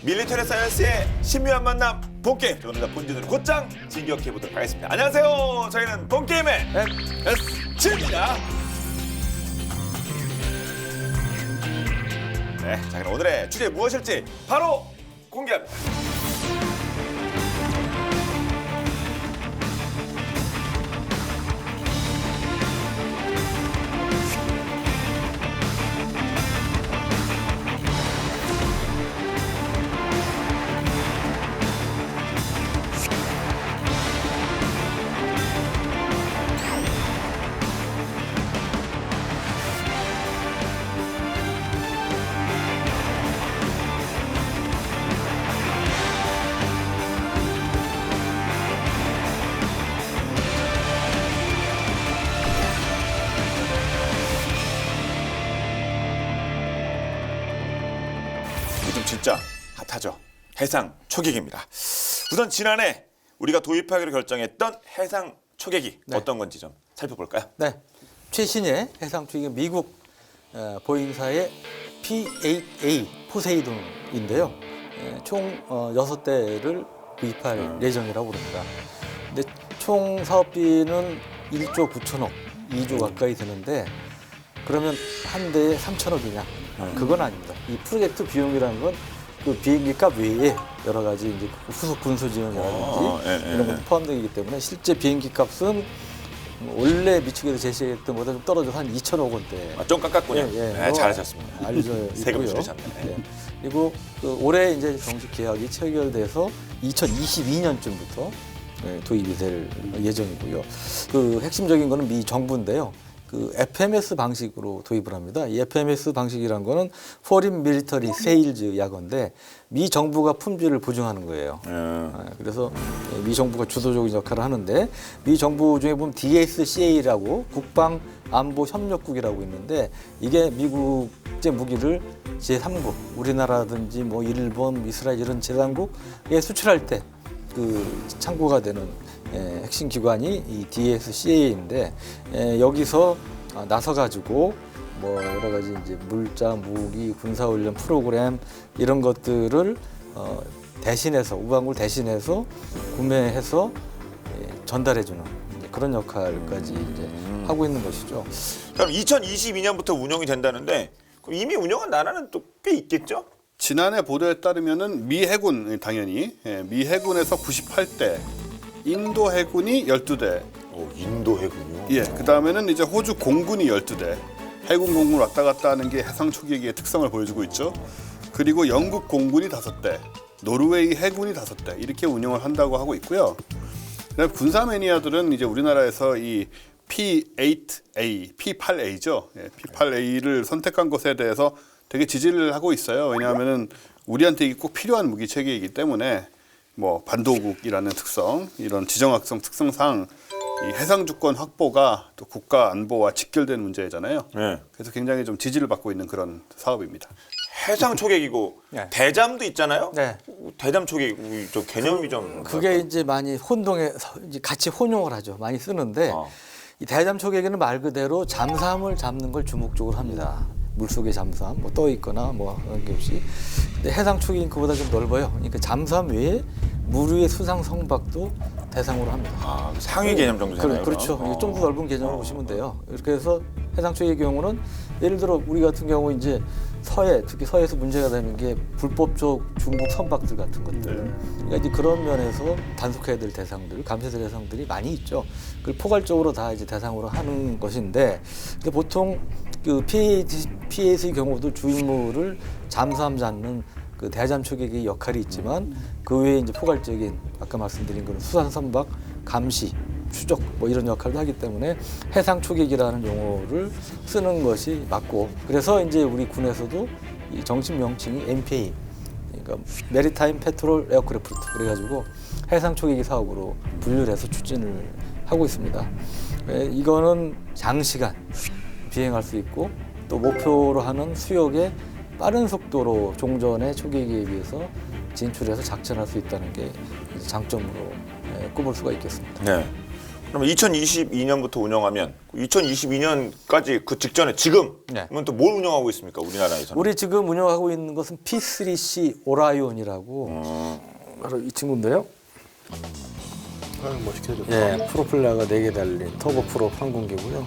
밀리터리 사이언스의 신묘한 만남 본게임. 오늘 본진으로 곧장 진격해 보도록 하겠습니다. 안녕하세요. 저희는 본게임의 MSG입니다. 네, 자 그럼 오늘의 주제 무엇일지 바로 공개합니다. 요즘 진짜 핫하죠. 해상 초계기입니다. 우선 지난해 우리가 도입하기로 결정했던 해상 초계기 네. 어떤 건지 좀 살펴볼까요? 네, 최신의 해상 초계기 미국 보잉사의 P-8A 포세이돈인데요. 총 6대를 구입할 예정이라고 합니다. 근데 총 사업비는 1조 9천억, 2조 가까이 되는데 그러면 한 대에 3천억이냐? 그건 아닙니다. 이 프로젝트 비용이라는 건 그 비행기 값 외에 여러 가지 이제 후속 군수 지원이라든지 이런 것도 포함되기 때문에 실제 비행기 값은 원래 미국에서 제시했던 것보다 좀 떨어져서 한 2천억 원대. 좀 깎았군요. 네, 잘하셨습니다. 알려져 세금 있고요. 줄이셨네. 네. 그리고 그 올해 이제 정식 계약이 체결돼서 2022년쯤부터 도입이 될 예정이고요. 그 핵심적인 거는 미 정부인데요. 그 FMS 방식으로 도입을 합니다. 이 FMS 방식이란 거는 Foreign Military Sales 약어인데 미 정부가 품질을 보증하는 거예요. 그래서 미 정부가 주도적인 역할을 하는데 미 정부 중에 보면 DSCA라고 국방안보협력국이라고 있는데 이게 미국제 무기를 제3국 우리나라든지 뭐 일본, 이스라엘 이런 제3국에 수출할 때 그 창구가 되는 핵심 기관이 이 DSCA인데 여기서 나서 가지고 뭐 여러 가지 이제 물자, 무기, 군사훈련 프로그램 이런 것들을 대신해서 우방국을 대신해서 구매해서 전달해주는 그런 역할까지 이제 하고 있는 것이죠. 그럼 2022년부터 운영이 된다는데 그럼 이미 운영한 나라는 또 꽤 있겠죠? 지난해 보도에 따르면은 미 해군 당연히 미 해군에서 98대, 인도 해군이 12대. 인도 해군요. 예, 그다음에는 이제 호주 공군이 12대. 해군 공군 왔다 갔다 하는 게 해상 초계기의 특성을 보여주고 있죠. 그리고 영국 공군이 5대, 노르웨이 해군이 5대 이렇게 운영을 한다고 하고 있고요. 그다음에 군사 매니아들은 이제 우리나라에서 이 P-8A, P-8A죠. P-8A를 선택한 것에 대해서 되게 지지를 하고 있어요. 왜냐하면은 우리한테 이게 꼭 필요한 무기 체계이기 때문에 뭐 반도국이라는 특성, 이런 지정학성 특성상 이 해상 주권 확보가 또 국가 안보와 직결된 문제잖아요. 네. 그래서 굉장히 좀 지지를 받고 있는 그런 사업입니다. 해상 초계기고 네. 대잠도 있잖아요. 네. 대잠 초계기 저 개념이 좀 그게 이제 많이 혼동해서 이제 같이 혼용을 하죠. 많이 쓰는데 이 대잠 초계기는 말 그대로 잠수함을 잡는 걸 주목적으로 합니다. 물속에 잠수함, 뭐 떠 있거나 뭐 그런 게 없이. 근데 해상 초계기는 그보다 좀 넓어요. 그러니까 잠수함 외에 물 위의 수상 성박도 대상으로 합니다. 상위 개념 정도 되나요? 그렇죠. 좀 더 넓은 개념으로 보시면 돼요. 이렇게 해서 해상 초계의 경우는 예를 들어 우리 같은 경우 이제 서해, 특히 서해에서 문제가 되는 게 불법적 중국 선박들 같은 것들. 그러니까 이제 그런 면에서 단속해야 될 대상들, 감시될 대상들이 많이 있죠. 그걸 포괄적으로 다 이제 대상으로 하는 것인데, 근데 보통 그 PA의 경우도 주임무를 잠수함 잡는 그 대잠 초계기의 역할이 있지만 그 외에 이제 포괄적인 아까 말씀드린 그런 수산 선박 감시, 추적 뭐 이런 역할도 하기 때문에 해상 초계기라는 용어를 쓰는 것이 맞고, 그래서 이제 우리 군에서도 이 정식 명칭이 MPA, 그러니까 메리타임 패트롤 에어크래프트 그래가지고 해상 초계기 사업으로 분류를 해서 추진을 하고 있습니다. 이거는 장시간 비행할 수 있고 또 목표로 하는 수역에 빠른 속도로 종전의 초계기에 비해서 진출해서 작전할 수 있다는 게 장점으로 꼽을 수가 있겠습니다. 네. 그러면 2022년부터 운영하면 2022년까지 그 직전에 지금은 네. 또 뭘 운영하고 있습니까? 우리나라에서는. 우리 지금 운영하고 있는 것은 P3C 오라이온이라고 바로 이 친구인데요. 멋있게 해줬다. 예, 프로펠러가 4개 달린 터보 프롭 항공기고요.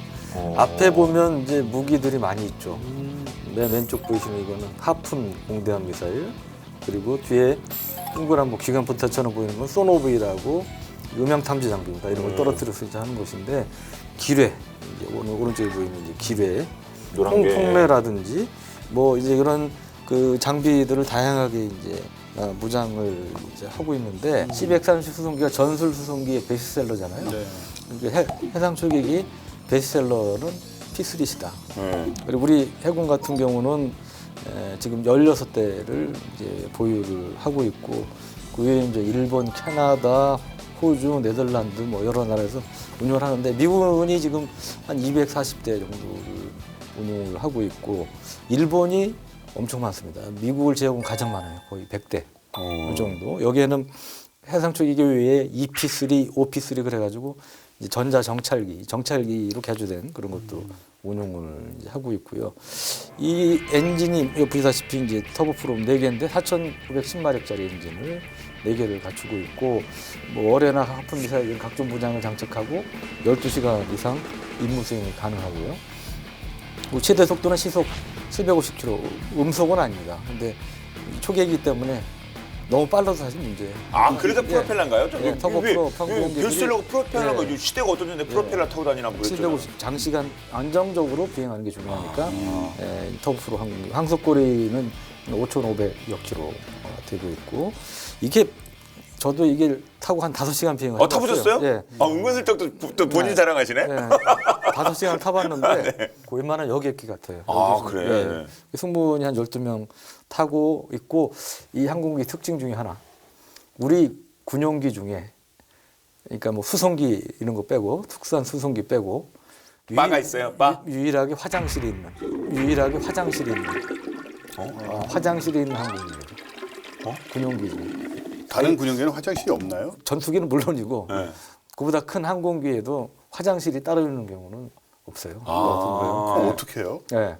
앞에 보면 이제 무기들이 많이 있죠. 맨 왼쪽 보이시는 이거는 하푼 공대함 미사일, 그리고 뒤에 동그란 뭐 기관 포탑처럼 보이는 건 소노브이라고 음향 탐지 장비입니다. 이런 걸 떨어뜨려서 이제 하는 것인데, 기뢰, 이제 오른쪽에 보이는 이제 기뢰, 노란 게. 통레라든지 뭐 이제 그런 그 장비들을 다양하게 이제 무장을 이제 하고 있는데, C-130 수송기가 전술 수송기의 베스트셀러잖아요. 네. 이게 해상 초계기 베스트셀러는 P3C다. 그리고 우리 해군 같은 경우는 지금 16대를 이제 보유를 하고 있고, 그 외에 이제 일본, 캐나다, 호주, 네덜란드 뭐 여러 나라에서 운영을 하는데, 미군이 지금 한 240대 정도를 운영을 하고 있고, 일본이 엄청 많습니다. 미국을 제외하고는 가장 많아요. 거의 100대 그 정도. 여기에는 해상초계기 외에 EP3, OP3 그래가지고 이제 전자 정찰기로 개조된 그런 것도 운용을 이제 하고 있고요. 이 엔진이 여기 보시다시피 이제 터보프롭 4개인데 4,910마력짜리 엔진을 4개를 갖추고 있고, 뭐 어뢰나 하푼 미사일 등 각종 무장을 장착하고 12시간 이상 임무 수행이 가능하고요. 뭐 최대 속도는 시속 750km, 음속은 아닙니다. 근데 초계기이기 때문에 너무 빨라도 사실 문제예요. 아, 그래서 프로펠러인가요? 예, 터보 프롭 항공기들이 별수록 프로펠러가 예. 시대가 어떤데 프로펠러 타고 다니나 모르겠죠. 750 장시간 안정적으로 비행하는 게 중요하니까 터보 프롭 항공기 항속거리는 5,500여 킬로 되고 있고, 이게 저도 이게 타고 한 5시간 비행을 타보셨어요? 예. 아, 은근슬쩍 또 본인 자랑하시네. 예. 5시간 타봤는데 웬만한 여객기 같아요. 아, 그래. 예. 승무원이 한 12명 타고 있고, 이 항공기 특징 중에 하나, 우리 군용기 중에, 그러니까 뭐 수송기 이런 거 빼고, 특수한 수송기 빼고, 바가 있어요, 바? 유일하게 화장실이 있는 화장실이 있는 항공기입니다. 군용기 중에. 다른 군용기는 화장실이 없나요? 전투기는 물론이고, 네. 그보다 큰 항공기에도 화장실이 따로 있는 경우는 없어요. 그럼 어떻게 해요? 네.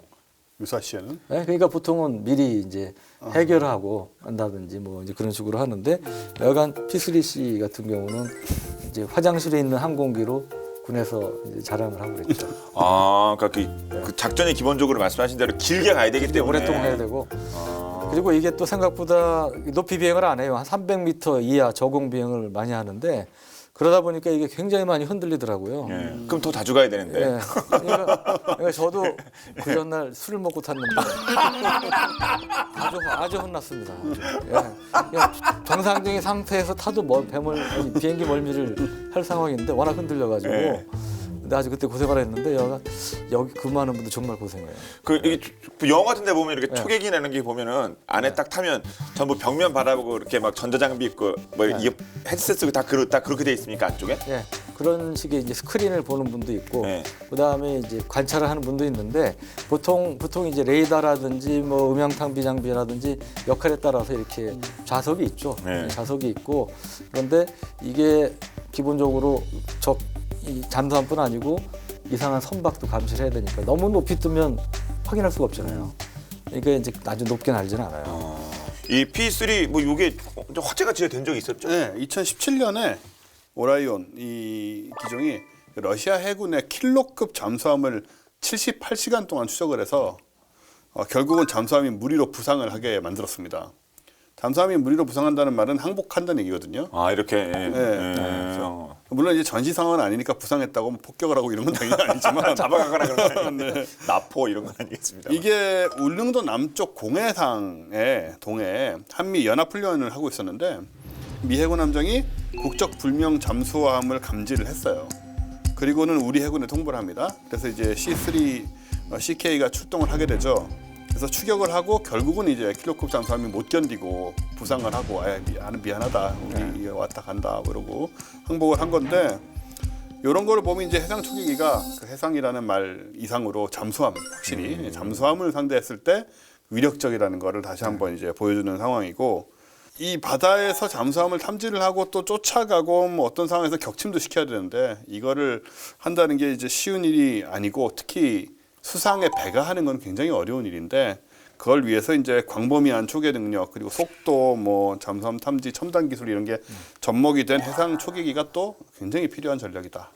유사시에는? 네, 그러니까 보통은 미리 이제 해결하고 한다든지 뭐 이제 그런 식으로 하는데, 여간 P3C 같은 경우는 이제 화장실에 있는 항공기로 군에서 이제 자랑을 하고 그랬죠. 아, 그러니까 그 작전이 기본적으로 말씀하신 대로 길게 가야 되기 때문에 오랫동안 해야 되고, 그리고 이게 또 생각보다 높이 비행을 안 해요. 한 300m 이하 저공 비행을 많이 하는데, 그러다 보니까 이게 굉장히 많이 흔들리더라고요. 예. 그럼 더 자주 가야 되는데. 예. 그러니까 저도 그 전날 술을 먹고 탔는데 아주 혼났습니다. 예. 그냥 정상적인 상태에서 타도 비행기 멀미를 할 상황인데 워낙 흔들려가지고. 예. 근데 아주 그때 고생을 했는데 여기 근무하는 분들 정말 고생해요. 이게 영화 같은 데 보면 이렇게 초계기 내는 게 보면은 안에 딱 타면 전부 벽면 바라보고 이렇게 막 전자장비 있고 뭐 이게 헤드셋 쓰고 다 그렇게 돼 있습니까, 안쪽에? 예, 그런 식의 이제 스크린을 보는 분도 있고, 네. 그다음에 이제 관찰을 하는 분도 있는데, 보통 이제 레이더라든지 뭐 음향 탐지 장비라든지 역할에 따라서 이렇게 좌석이 있죠. 네. 좌석이 있고, 그런데 이게 기본적으로 이 잠수함뿐 아니고 이상한 선박도 감시를 해야 되니까 너무 높이 뜨면 확인할 수가 없잖아요. 그러니까 이제 아주 높게 날지는 않아요. 이 P3 뭐 이게 좀 화제가 된 적이 있었죠? 네, 2017년에 오라이온 이 기종이 러시아 해군의 킬로급 잠수함을 78시간 동안 추적을 해서 결국은 잠수함이 무리로 부상을 하게 만들었습니다. 잠수함이 무리로 부상한다는 말은 항복한다는 얘기거든요. 아, 이렇게. 물론 이제 전시 상황은 아니니까 부상했다고 뭐 폭격을 하고 이런 건 당연히 아니지만 잡아가거나 그런 거 네. 나포 이런 건 아니겠습니다. 이게 울릉도 남쪽 공해상의 동해에 한미 연합훈련을 하고 있었는데, 미 해군 함정이 국적 불명 잠수함을 감지를 했어요. 그리고는 우리 해군에 통보를 합니다. 그래서 이제 C3 CK가 출동을 하게 되죠. 그래서 추격을 하고 결국은 이제 킬로급 잠수함이 못 견디고 부상을 하고 미안하다, 우리 왔다 간다 그러고 항복을 한 건데, 이런 거를 보면 이제 해상 초계기가 그 해상이라는 말 이상으로 잠수함, 확실히 잠수함을 상대했을 때 위력적이라는 거를 다시 한번 이제 보여주는 상황이고, 이 바다에서 잠수함을 탐지를 하고 또 쫓아가고 뭐 어떤 상황에서 격침도 시켜야 되는데 이거를 한다는 게 이제 쉬운 일이 아니고 특히 수상에 배가 하는 건 굉장히 어려운 일인데 그걸 위해서 이제 광범위한 초계 능력 그리고 속도 뭐 잠수함 탐지 첨단 기술 이런 게 접목이 된 해상 초계기가 또 굉장히 필요한 전략이다.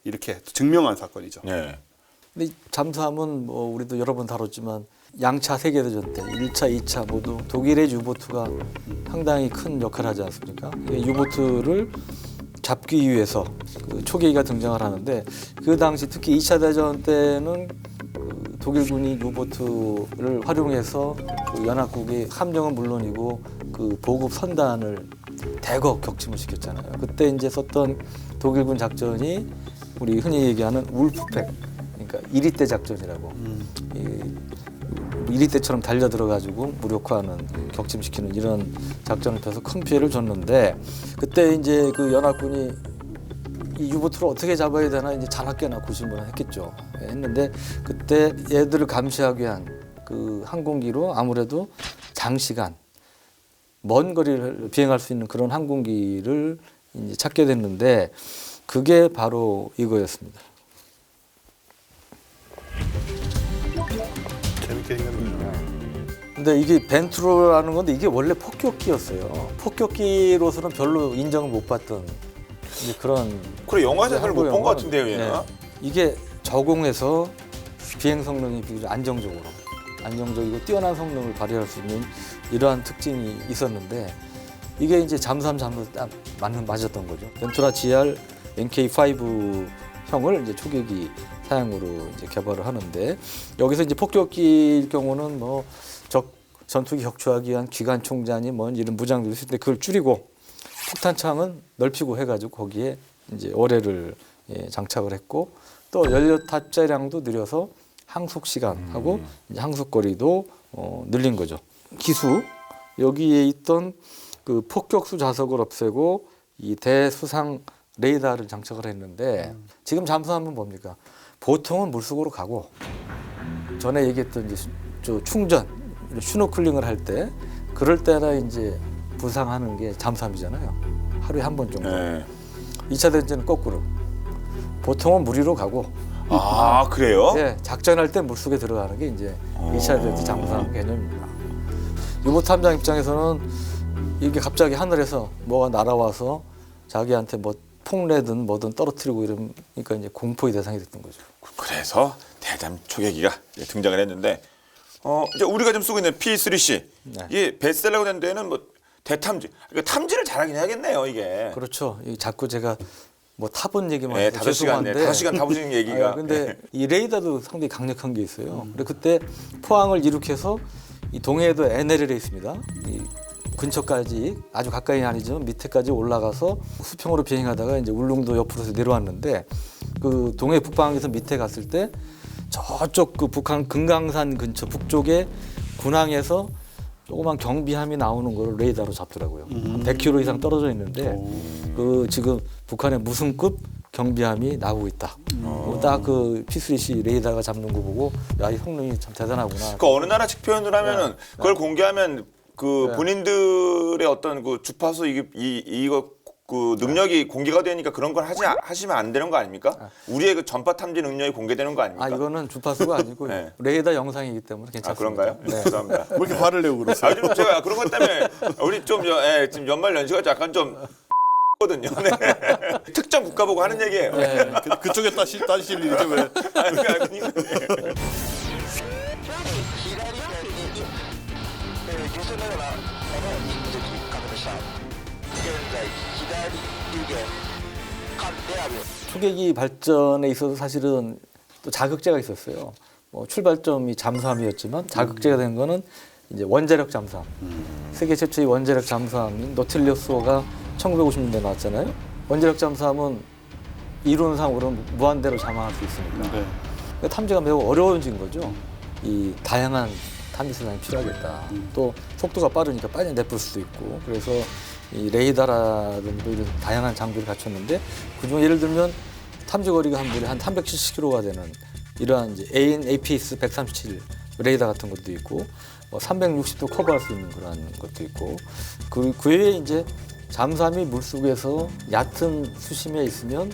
이렇게 증명한 사건이죠. 네. 근데 이 잠수함은 뭐 우리도 여러 번 다뤘지만 양차 세계대전 때 1차, 2차 모두 독일의 유보트가 상당히 큰 역할을 하지 않습니까? 이 유보트를 잡기 위해서 그 초계기가 등장을 하는데 그 당시 특히 2차 대전 때는 그 독일군이 유보트를 활용해서 그 연합국의 함정은 물론이고 그 보급 선단을 대거 격침을 시켰잖아요. 그때 이제 썼던 독일군 작전이 우리 흔히 얘기하는 울프팩, 그러니까 1위대 작전이라고. 이 1위대처럼 달려 들어가지고 무력화하는, 격침시키는 이런 작전을 펴서 큰 피해를 줬는데 그때 이제 그 연합군이 이 유보트를 어떻게 잡아야 되나 이제 자나깨나 고심을 했겠죠. 했는데 그때 얘들을 감시하기 위한 그 항공기로 아무래도 장시간 먼 거리를 비행할 수 있는 그런 항공기를 이제 찾게 됐는데 그게 바로 이거였습니다. 재밌게 생겼네요. 근데 이게 벤투로라는 건데 이게 원래 폭격기였어요. 폭격기로서는 별로 인정을 못 받던 이제 그런. 그래 영화에서 잘 못 본 것 같은데요, 얘는. 네. 이게 저공해서 비행 성능이 비교적 안정적이고 뛰어난 성능을 발휘할 수 있는 이러한 특징이 있었는데 이게 이제 잠수함 딱 맞았던 거죠. 벤투라 GR NK5 형을 이제 초계기 사양으로 이제 개발을 하는데 여기서 이제 폭격기일 경우는 뭐 적 전투기 격추하기 위한 기관 총잔이 뭐 이런 무장들이 있을 때 그걸 줄이고 폭탄창은 넓히고 해가지고 거기에 이제 어뢰를 장착을 했고 또 연료 탑재량도 늘려서 항속 시간하고 이제 항속 거리도 늘린 거죠. 기수 여기에 있던 그 폭격수 자석을 없애고 이 대수상 레이더를 장착을 했는데 지금 잠수함은 뭡니까? 보통은 물속으로 가고 전에 얘기했던 이제 충전, 슈노클링을 할 때 그럴 때나 이제 부상하는 게 잠수함이잖아요. 하루에 한 번 정도. 네. 2차 대전은 거꾸로. 보통은 물 위로 가고 아 그래요? 예, 작전할 때 물속에 들어가는 게 이제 2차 대전 잠수함 개념입니다. 유보트 함장 입장에서는 이게 갑자기 하늘에서 뭐가 날아와서 자기한테 뭐 폭내든 뭐든 떨어뜨리고 이러니까 이제 공포의 대상이 됐던 거죠. 그래서 대잠 초계기가 등장을 했는데 이제 우리가 지금 쓰고 있는 P3C 네. 이게 베스트셀러가 된 데는 뭐 대탐지, 그러니까 탐지를 잘하긴 해야겠네요 이게. 그렇죠. 자꾸 제가 뭐 타본 얘기만 네, 해서 5시간, 죄송한데 5시간 타보시는 얘기가. 근데 이 레이더도 상당히 강력한 게 있어요. 근데 그때 포항을 이륙해서 이 동해에도 NLL에 있습니다. 이 근처까지 아주 가까이는 아니지만 밑에까지 올라가서 수평으로 비행하다가 이제 울릉도 옆으로 내려왔는데 그 동해 북방에서 밑에 갔을 때 저쪽 그 북한 금강산 근처 북쪽에 군항에서 조그만 경비함이 나오는 걸 레이더로 잡더라고요. 한 100km 이상 떨어져 있는데 그 지금 북한의 무슨 급 경비함이 나오고 있다. 딱 그 P3C 레이더가 잡는 거 보고 야, 이 성능이 참 대단하구나. 그 어느 나라 측 표현을 하면은 그걸 공개하면 그 본인들의 어떤 그 주파수 이거 그 능력이 공개가 되니까 그런 걸 하시면 안 되는 거 아닙니까? 우리의 그 전파 탐지 능력이 공개되는 거 아닙니까? 이거는 주파수가 아니고 네. 레이더 영상이기 때문에 괜찮습니다. 그런가요? 네. 죄송합니다. 왜 이렇게 화를 내고 그러세요? 좀 제가 그런 것 때문에 우리 좀 지금 연말 연시가 약간 좀 거든요. 네. 특정 국가 보고 하는 얘기예요. 네. 그쪽에 따실 일이죠 왜? 그러니까 受精ながら人的確認した現在左流言間である 초계기 발전에 있어서 사실은 또 자극제가 있었어요. 뭐 출발점이 잠수함이었지만 자극제가 된 거는 이제 원자력 잠수함. 세계 최초의 원자력 잠수함인 노틸리우스호가 1950년대 나왔잖아요. 원자력 잠수함은 이론상으로는 무한대로 잠항할 수 있으니까. 네. 그러니까 탐지가 매우 어려워진 거죠. 이 다양한 탐지 수단이 필요하겠다. 또 속도가 빠르니까 빨리 내볼 수도 있고. 그래서 이 레이더라든지 이런 다양한 장비를 갖췄는데 그중에 예를 들면 탐지 거리가 한 무려 한 370km가 되는 이러한 이제 AN APS 137 레이더 같은 것도 있고 360도 커버할 수 있는 그런 것도 있고 그 외에 이제 잠수함이 물속에서 얕은 수심에 있으면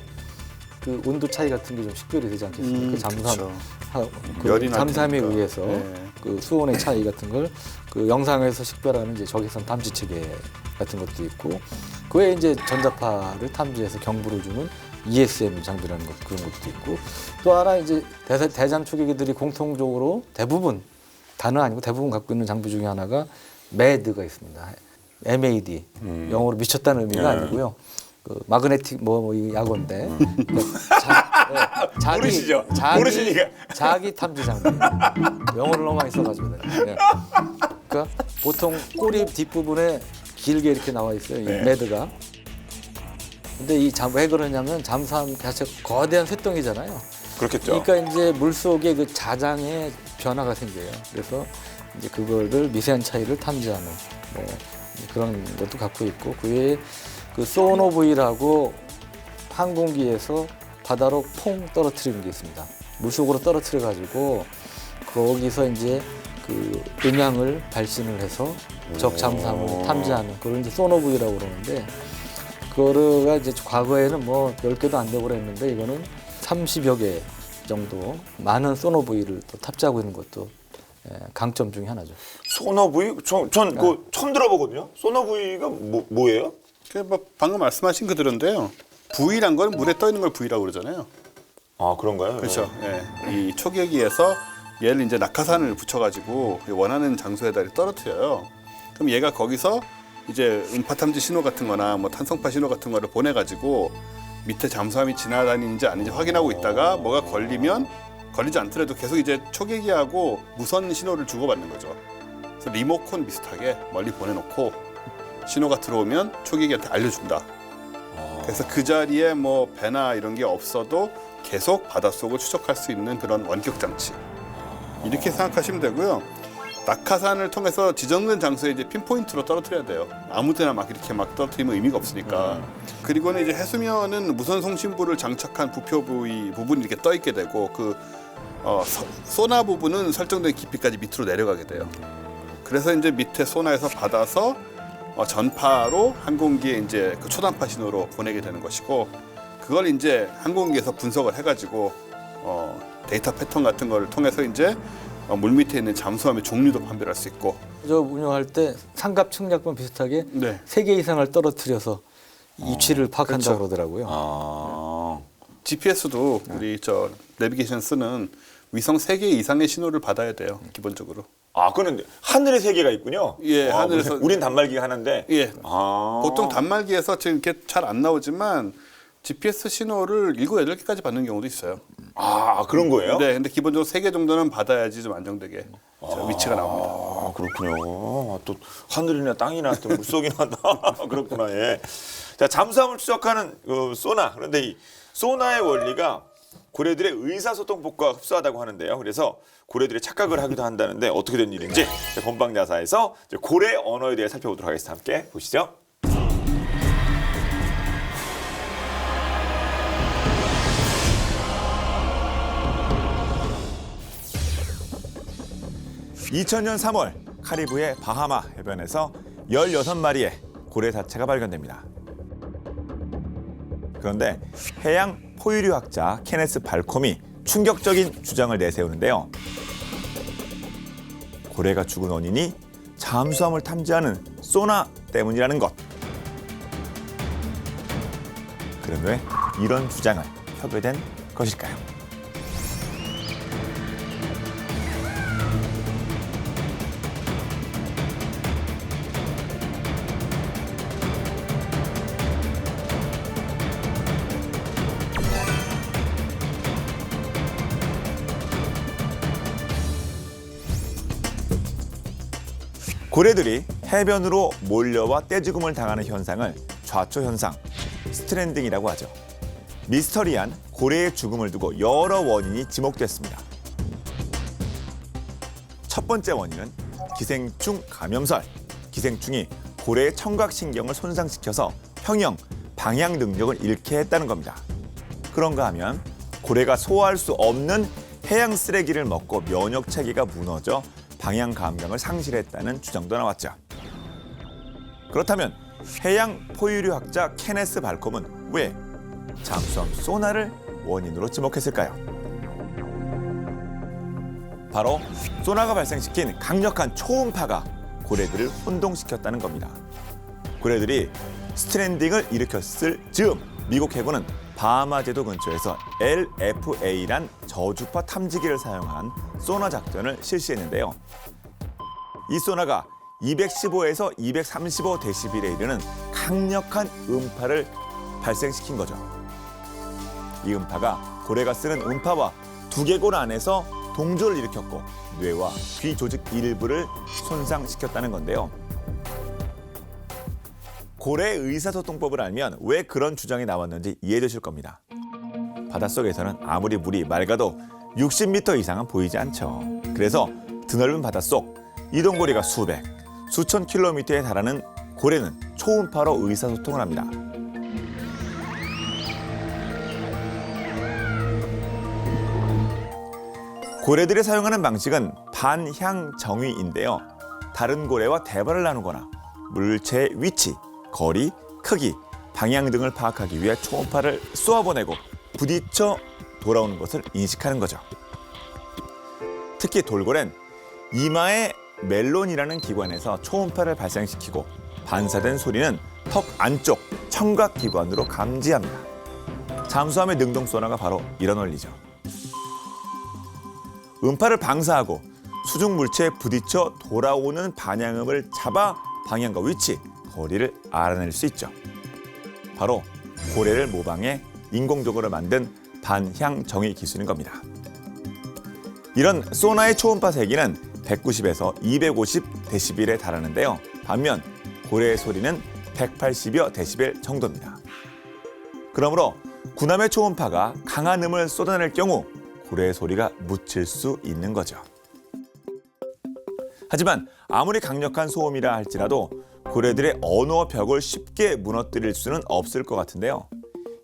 그 온도 차이 같은 게 좀 식별이 되지 않겠습니까? 그 잠수함 열이 날 잠수함에 테니까. 의해서 네. 그 수온의 차이 같은 걸 그 영상에서 식별하는 이제 적외선 탐지 체계 같은 것도 있고 그 외에 이제 전자파를 탐지해서 경보를 주는 ESM 장비라는 것 그런 것도 있고 또 하나 이제 대잠 초계기들이 공통적으로 대부분 다는 아니고 대부분 갖고 있는 장비 중에 하나가 MAD가 있습니다. MAD 영어로 미쳤다는 의미가 아니고요. 그 마그네틱 이 약어인데 모르시죠? 모르시니까. 자기 탐지 장비 영어를 너무 많이 써가지고 네. 그러니까 보통 꼬리 뒷부분에 길게 이렇게 나와 있어요. 이 매드가. 근데 왜 그러냐면 잠수함 자체 거대한 쇳덩이잖아요. 그렇겠죠. 그러니까 이제 물 속에 그 자장에 변화가 생겨요. 그래서 이제 그거를 미세한 차이를 탐지하는 뭐 그런 것도 갖고 있고 그 외에 그 소노브이라고 항공기에서 바다로 퐁 떨어뜨리는 게 있습니다. 물속으로 떨어뜨려 가지고 거기서 이제 그 음향을 발신을 해서 적 잠수함을 탐지하는 그걸 이제 소노브이라고 그러는데 그거가 이제 과거에는 뭐 10개도 안 되고 그랬는데 이거는 30여 개 정도 많은 소노브이를 또 탑재하고 있는 것도 강점 중에 하나죠. 소너부이? 전 그거 처음 들어보거든요. 소너부이가 뭐예요? 뭐 방금 말씀하신 그대로인데요. 부위란 건 물에 떠 있는 걸 부위라고 그러잖아요. 아 그런가요? 그렇죠. 예. 이 초계기에서 얘를 이제 낙하산을 붙여가지고 원하는 장소에다 떨어뜨려요. 그럼 얘가 거기서 이제 음파 탐지 신호 같은 거나 뭐 탄성파 신호 같은 거를 보내가지고 밑에 잠수함이 지나다니는지 아닌지 확인하고 있다가 뭐가 걸리면 걸리지 않더라도 계속 이제 초계기하고 무선 신호를 주고받는 거죠. 그래서 리모컨 비슷하게 멀리 보내놓고 신호가 들어오면 초계기한테 알려준다. 그래서 그 자리에 뭐 배나 이런 게 없어도 계속 바닷속을 추적할 수 있는 그런 원격 장치. 이렇게 생각하시면 되고요. 낙하산을 통해서 지정된 장소에 이제 핀포인트로 떨어뜨려야 돼요. 아무데나 막 이렇게 막 떨어뜨리면 의미가 없으니까. 그리고는 이제 해수면은 무선 송신부를 장착한 부표 부분이 이렇게 떠 있게 되고 그 소나 부분은 설정된 깊이까지 밑으로 내려가게 돼요. 그래서 이제 밑에 소나에서 받아서 전파로 항공기에 이제 그 초단파 신호로 보내게 되는 것이고 그걸 이제 항공기에서 분석을 해가지고 데이터 패턴 같은 걸 통해서 이제 물 밑에 있는 잠수함의 종류도 판별할 수 있고. 저 운영할 때 상갑 측량권 비슷하게 네. 3개 이상을 떨어뜨려서 위치를 파악한다고 그렇죠. 그러더라고요. GPS도 우리 저 내비게이션 쓰는 위성 3개 이상의 신호를 받아야 돼요. 기본적으로. 아, 그런데 하늘에 3개가 있군요. 예, 하늘에서. 우린 단말기가 하나인데. 예. 아. 보통 단말기에서 지금 이렇게 잘 안 나오지만 GPS 신호를 7, 8개까지 받는 경우도 있어요. 아, 그런 거예요? 네, 근데 기본적으로 3개 정도는 받아야지 좀 안정되게 위치가 나옵니다. 아, 그렇군요. 또 하늘이나 땅이나 또 물속이나 그렇구나. 예. 자, 잠수함을 추적하는 소나. 그런데 이 소나의 원리가 고래들의 의사소통법과 흡사하다고 하는데요. 그래서 고래들이 착각을 하기도 한다는데 어떻게 된 일인지 건방야사에서 고래 언어에 대해 살펴보도록 하겠습니다. 함께 보시죠. (2000년 3월) 카리브해 바하마 해변에서 16마리의 고래 사체가 발견됩니다. 그런데 해양 포유류학자 케네스 발콤이 충격적인 주장을 내세우는데요. 고래가 죽은 원인이 잠수함을 탐지하는 소나 때문이라는 것. 그럼 왜 이런 주장을 펴게 된 것일까요? 고래들이 해변으로 몰려와 떼죽음을 당하는 현상을 좌초 현상, 스트랜딩이라고 하죠. 미스터리한 고래의 죽음을 두고 여러 원인이 지목됐습니다. 첫 번째 원인은 기생충 감염설. 기생충이 고래의 청각신경을 손상시켜서 평형, 방향 능력을 잃게 했다는 겁니다. 그런가 하면 고래가 소화할 수 없는 해양 쓰레기를 먹고 면역 체계가 무너져 방향 감각을 상실했다는 주장도 나왔죠. 그렇다면 해양 포유류학자 케네스 발콤은 왜 잠수함 소나를 원인으로 지목했을까요? 바로 소나가 발생시킨 강력한 초음파가 고래들을 혼동시켰다는 겁니다. 고래들이 스트랜딩을 일으켰을 즈음 미국 해군은 바하마 제도 근처에서 LFA란 저주파 탐지기를 사용한 소나 작전을 실시했는데요. 이 소나가 215에서 235데시벨에 이르는 강력한 음파를 발생시킨 거죠. 이 음파가 고래가 쓰는 음파와 두개골 안에서 동조를 일으켰고 뇌와 귀 조직 일부를 손상시켰다는 건데요. 고래 의사소통법을 알면 왜 그런 주장이 나왔는지 이해되실 겁니다. 바닷속에서는 아무리 물이 맑아도 60m 이상은 보이지 않죠. 그래서 드넓은 바닷속 이동거리가 수백, 수천 킬로미터에 달하는 고래는 초음파로 의사소통을 합니다. 고래들이 사용하는 방식은 반향정위인데요. 다른 고래와 대화를 나누거나 물체의 위치, 거리, 크기, 방향 등을 파악하기 위해 초음파를 쏘아보내고 부딪혀 돌아오는 것을 인식하는 거죠. 특히 돌고래는 이마의 멜론이라는 기관에서 초음파를 발생시키고 반사된 소리는 턱 안쪽 청각 기관으로 감지합니다. 잠수함의 능동 소나가 바로 이런 원리죠. 음파를 방사하고 수중 물체에 부딪혀 돌아오는 반향음을 잡아 방향과 위치, 거리를 알아낼 수 있죠. 바로 고래를 모방해 인공적으로 만든 반향정위 기술인 겁니다. 이런 소나의 초음파 세기는 190에서 250데시벨에 달하는데요. 반면 고래의 소리는 180여 데시벨 정도입니다. 그러므로 군함의 초음파가 강한 음을 쏟아낼 경우 고래의 소리가 묻힐 수 있는 거죠. 하지만 아무리 강력한 소음이라 할지라도 고래들의 언어 벽을 쉽게 무너뜨릴 수는 없을 것 같은데요.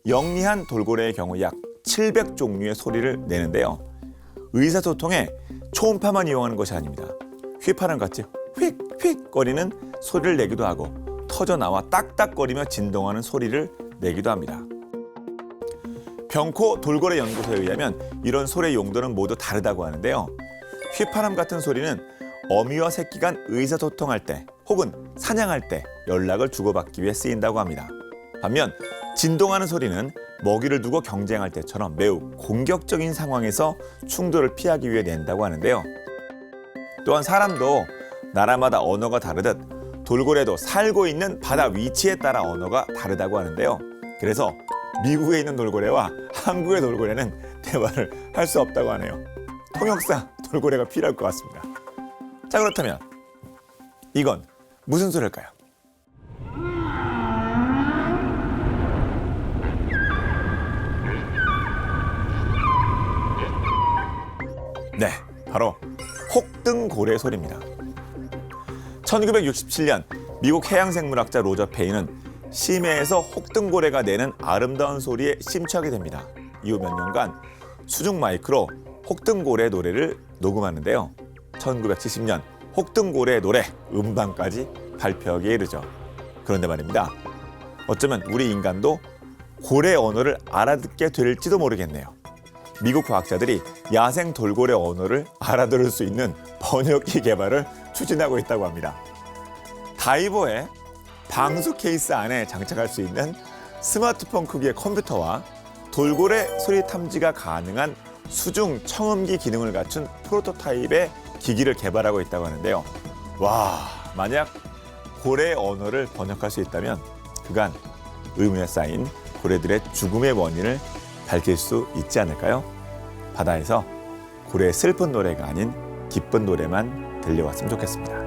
영리한 돌고래의 경우 약 700종류의 소리를 내는데요. 의사소통에 초음파만 이용하는 것이 아닙니다. 휘파람 같이 휙휙 거리는 소리를 내기도 하고 터져나와 딱딱거리며 진동하는 소리를 내기도 합니다. 병코 돌고래 연구소에 의하면 이런 소리의 용도는 모두 다르다고 하는데요. 휘파람 같은 소리는 어미와 새끼 간 의사소통할 때 혹은 사냥할 때 연락을 주고받기 위해 쓰인다고 합니다. 반면 진동하는 소리는 먹이를 두고 경쟁할 때처럼 매우 공격적인 상황에서 충돌을 피하기 위해 낸다고 하는데요. 또한 사람도 나라마다 언어가 다르듯 돌고래도 살고 있는 바다 위치에 따라 언어가 다르다고 하는데요. 그래서 미국에 있는 돌고래와 한국의 돌고래는 대화를 할 수 없다고 하네요. 통역사 돌고래가 필요할 것 같습니다. 자, 그렇다면 이건 무슨 소리일까요? 네, 바로 혹등고래 소리입니다. 1967년 미국 해양생물학자 로저 페이는 심해에서 혹등고래가 내는 아름다운 소리에 심취하게 됩니다. 이후 몇 년간 수중 마이크로 혹등고래 노래를 녹음하는데요. 1970년 혹등고래 노래 음반까지 발표하기에 이르죠. 그런데 말입니다. 어쩌면 우리 인간도 고래 언어를 알아듣게 될지도 모르겠네요. 미국 과학자들이 야생 돌고래 언어를 알아들을 수 있는 번역기 개발을 추진하고 있다고 합니다. 다이버의 방수 케이스 안에 장착할 수 있는 스마트폰 크기의 컴퓨터와 돌고래 소리 탐지가 가능한 수중 청음기 기능을 갖춘 프로토타입의 기기를 개발하고 있다고 하는데요. 와, 만약 고래 언어를 번역할 수 있다면 그간 의문에 쌓인 고래들의 죽음의 원인을 밝힐 수 있지 않을까요? 바다에서 고래의 슬픈 노래가 아닌 기쁜 노래만 들려왔으면 좋겠습니다.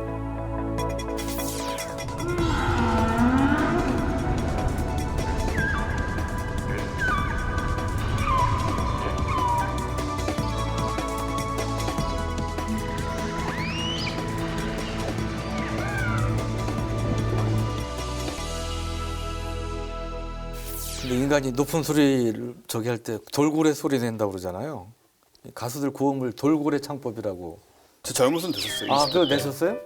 근데 인간이 높은 소리를 저기 할 때 돌고래 소리 낸다고 그러잖아요. 가수들 고음을 돌고래 창법이라고. 제 젊은순 됐었어요. 아, 20대 그거 때. 내셨어요?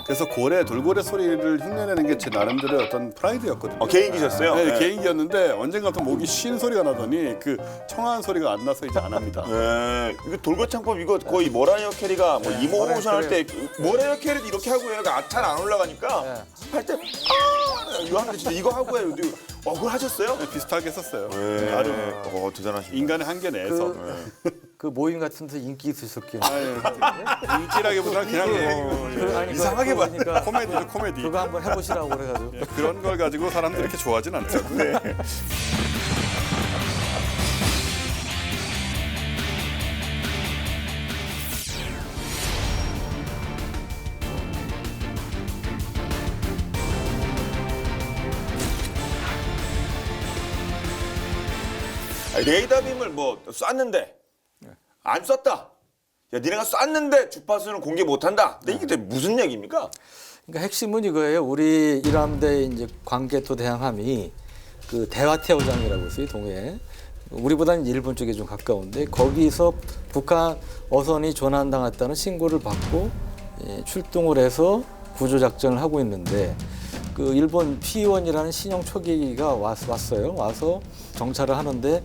그래서 돌고래 소리를 흉내내는 게 제 나름대로의 어떤 프라이드였거든요. 개인기셨어요? 네, 네. 개인기였는데 언젠가부터 목이 쉰 소리가 나더니 그 청아한 소리가 안 나서 이제 안 합니다. 네, 이거 돌고창법 이거 거의 모라이어 캐리가 뭐 이모션 할 때 모라이어 캐리도 이렇게 하고 해요. 잘 안 올라가니까 할 때 이거 하는데 진짜 이거 하고 해요. 그걸 하셨어요? 네, 비슷하게 했었어요. 네. 나름 대단하십니다. 인간의 한계 내에서 그 모임 같은 데서 인기 있으셨긴. 인기라기보다는 그냥 이상하게 보니까 코미디죠, 코미디. 그거 한번 해보시라고 그래가지고. 그런 걸 가지고 사람들이 이렇게 좋아하진 않더라고요. 레이더 빔을 뭐 쐈는데 안 쐈다. 야, 니네가 쐈는데 주파수는 공개 못한다. 근데 이게 무슨 얘기입니까? 그러니까 핵심은 이거예요. 우리 일함대 이제 광개토 대항함이 그 대화태호장이라고 있어요, 동해에. 우리보다는 일본 쪽에 좀 가까운데 거기서 북한 어선이 조난당했다는 신고를 받고 출동을 해서 구조 작전을 하고 있는데 그 일본 P1이라는 신형 초계기가 왔어요. 와서 정찰을 하는데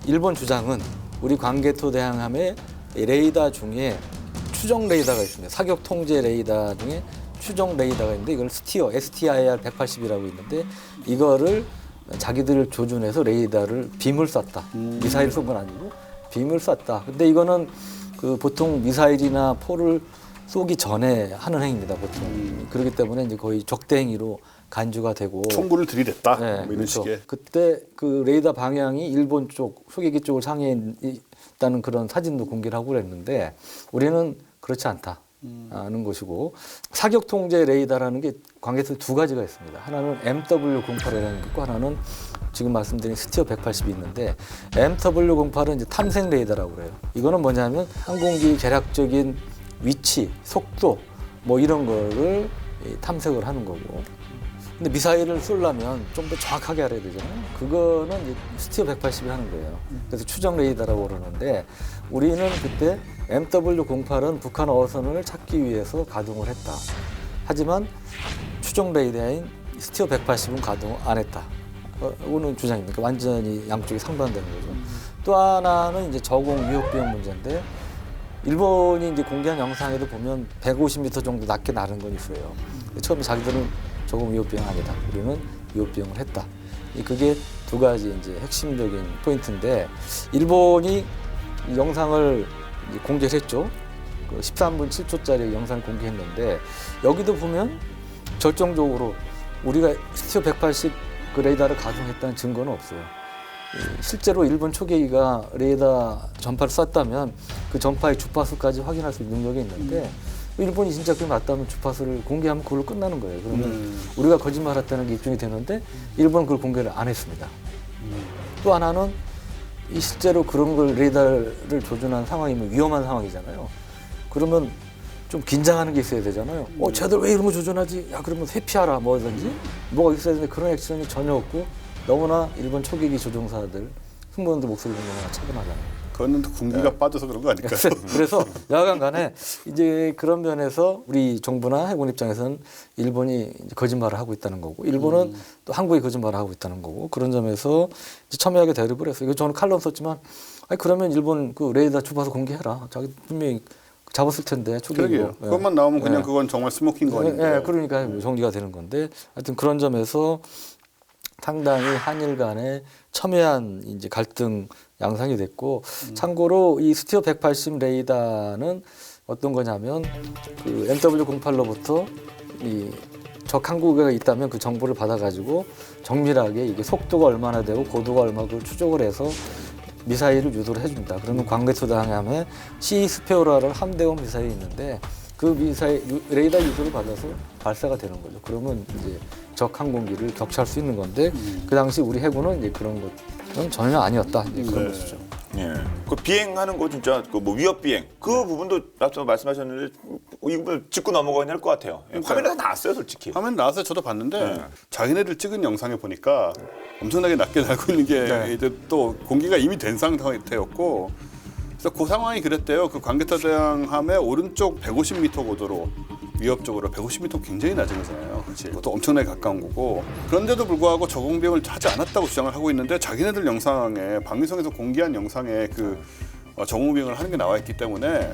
일본 주장은 우리 광개토 대항함의 레이더 중에 추정 레이더가 있습니다. 사격 통제 레이더 중에 추정 레이더가 있는데 이걸 스티어, STIR 180이라고 있는데 이거를 자기들 조준해서 레이더를 빔을 쐈다. 미사일 쏜 건 아니고 빔을 쐈다. 근데 이거는 그 보통 미사일이나 포를 쏘기 전에 하는 행위입니다. 보통. 그렇기 때문에 이제 거의 적대 행위로 간주가 되고 총구를 들이댔다. 네, 뭐 이런 그렇죠. 식의. 그때 그 레이더 방향이 일본 쪽 소개기 쪽을 향해 있다는 그런 사진도 공개를 하고 그랬는데 우리는 그렇지 않다. 하는 것이고 사격 통제 레이더라는 게 관계에서 두 가지가 있습니다. 하나는 MW08이라는 게 있고 하나는 지금 말씀드린 스티어 180이 있는데 MW08은 이제 탐색 레이더라고 그래요. 이거는 뭐냐면 항공기 대략적인 위치, 속도 뭐 이런 거를 탐색을 하는 거고. 근데 미사일을 쏘려면 좀 더 정확하게 알아야 되잖아요. 그거는 이제 스티어 180이 하는 거예요. 그래서 추정 레이더라고 그러는데 우리는 그때 MW08은 북한 어선을 찾기 위해서 가동을 했다. 하지만 추정 레이더인 스티어 180은 가동 안 했다. 이거는 주장입니까? 완전히 양쪽이 상반되는 거죠. 또 하나는 이제 저공 위협 비용 문제인데 일본이 이제 공개한 영상에도 보면 150m 정도 낮게 나른 건 있어요. 처음에 자기들은 저공 위협 비용 아니다. 우리는 위협 비용을 했다. 그게 두 가지 이제 핵심적인 포인트인데 일본이 이 영상을 이제 공개를 했죠. 그 13분 7초짜리 영상을 공개했는데 여기도 보면 결정적으로 우리가 스티어 180 그 레이더를 가동했다는 증거는 없어요. 실제로 일본 초계기가 레이더 전파를 쐈다면 그 전파의 주파수까지 확인할 수 있는 능력이 있는데 일본이 진짜 그게 맞다면 주파수를 공개하면 그걸로 끝나는 거예요. 그러면 우리가 거짓말했다는 게 입증이 되는데 일본은 그걸 공개를 안 했습니다. 또 하나는 이 실제로 그런 걸 레이더를 조준한 상황이면 위험한 상황이잖아요. 그러면 좀 긴장하는 게 있어야 되잖아요. 쟤들 왜 이런 거 조준하지? 야 그러면 회피하라 뭐든지 뭐가 있어야 되는데 그런 액션이 전혀 없고 너무나 일본 초계기 조종사들 승무원들 목소리 듣는 거나 차분하잖아요. 그거는 또 군기가 빠져서 그런 거 아닐까요? 그래서 여하간 간에 이제 그런 면에서 우리 정부나 해군 입장에서는 일본이 이제 거짓말을 하고 있다는 거고 일본은 또 한국이 거짓말을 하고 있다는 거고 그런 점에서 이제 첨예하게 대립을 했어요. 이거 저는 칼럼 썼지만 아니 그러면 일본 그 레이더 주파수 공개해라. 자기 분명히 잡았을 텐데 초기고. 그러게요. 그것만 나오면 그냥 그건 정말 스모킹 거니까. 예, 그러니까 정리가 되는 건데 하여튼 그런 점에서 상당히 한일 간의 첨예한 이제 갈등 양상이 됐고 참고로 이 스티어 180 레이더는 어떤 거냐면 그 MW08로부터 이 적 항구가 있다면 그 정보를 받아가지고 정밀하게 이게 속도가 얼마나 되고 고도가 얼마 그 추적을 해서 미사일을 유도를 해준다. 그러면 광개토 대항함에 시스페오라를 함대원 미사일이 있는데 그 미사일 레이더 유도를 받아서 발사가 되는 거죠. 그러면 이제 적 항공기를 격추할 수 있는 건데 그 당시 우리 해군은 이제 그런 것은 전혀 아니었다. 이제 그런 것이죠. 예. 그 비행하는 거 진짜 그 뭐 위협 비행 그 부분도 앞서 말씀하셨는데 이거 짚고 넘어가야 할 것 같아요. 화면에 다 나왔어요, 솔직히. 화면 나와서 저도 봤는데 자기네들 찍은 영상에 보니까 엄청나게 낮게 날고 있는 게 이제 또 공기가 이미 된 상태였고 그래서 그 상황이 그랬대요. 그 광개토대왕함의 오른쪽 150m 고도로 위협적으로 150m 굉장히 낮은 거잖아요. 그렇지. 그것도 엄청나게 가까운 거고. 그런데도 불구하고 저공비용을 하지 않았다고 주장을 하고 있는데 자기네들 영상에 방위성에서 공개한 영상에 그 저공비용을 하는 게 나와 있기 때문에